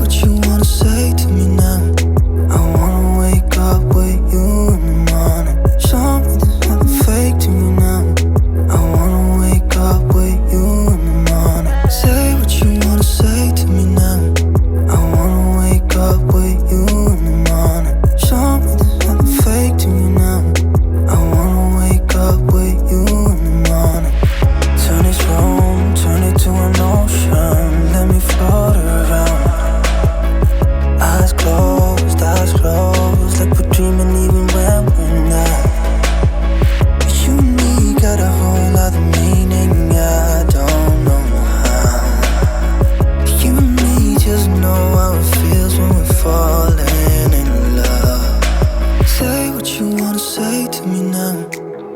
what you wanna say to me now. I wanna wake up with you in the morning. Show me there's nothing fake to me now. I wanna wake up with you in the morning. Say what you wanna say to me now. I wanna wake up with you in the morning. Show me there's nothing fake to me now. I wanna wake up with you in the morning. Turn this room, turn it to an ocean. Let me float around. Eyes closed, like we're dreaming even when we're not. You and me got a whole other meaning, I don't know how. You and me just know how it feels when we're falling in love. Say what you wanna say to me now.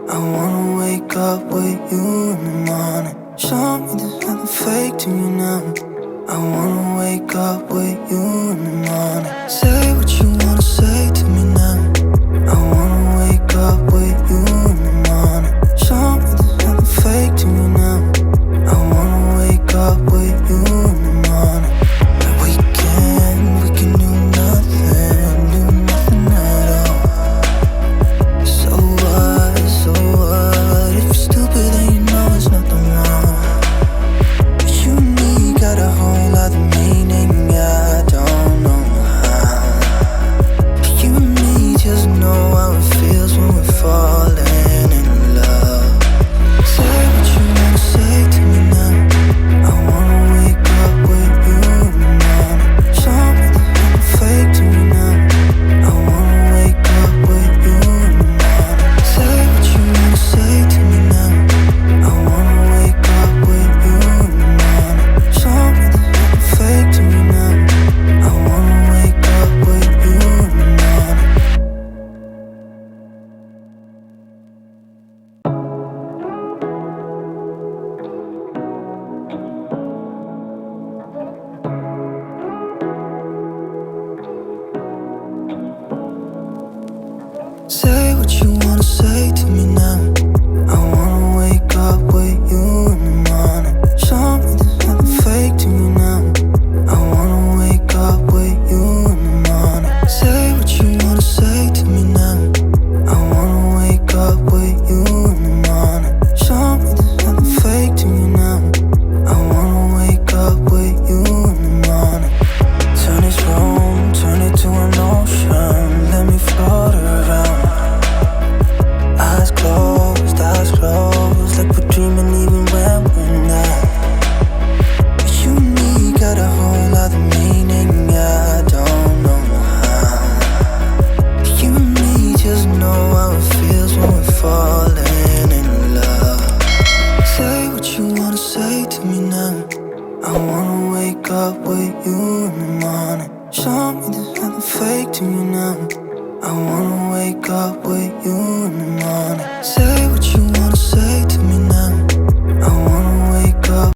I wanna wake up with you in the morning. Show me there's nothing fake to me now. I wanna wake up with you in the morning. Say what you wanna say to me now. I wanna wake up with you in the morning. Show me there's nothing fake to me now. I wanna wake up with you in the morning. We can do nothing at all. So what, if you're stupid then you know there's nothing wrong. But you and me got a whole other meaning, I don't know how. You and me just know how it feels when we're falling in love. Say what you wanna say to me now. I wanna wake up with you in the morning. Show me there's nothing fake to me now. I wanna wake up with you in the morning. Say what you wanna say to me now. I wanna wake up with you in the morning. Show me there's nothing fake to me now. I wanna wake up with you in the morning. Say what you wanna say to me now. I wanna wake up with you in the morning. Show me there's nothing fake to me now. I wanna wake up with you in the morning. Say what you wanna say to me now. I wanna wake up with you in the morning. Show me there's nothing fake to me now. I wanna wake up with you in the morning. Turn this room, turn it to an ocean. Let me float around. Eyes closed, like we're dreaming even when we're not. But you and me got a whole other meaning, I don't know how. You and me just know how it feels when we're falling in love. Say what you wanna say to me now. I wanna wake up with you in the morning. Show me there's nothing fake to me now. I wanna wake up with you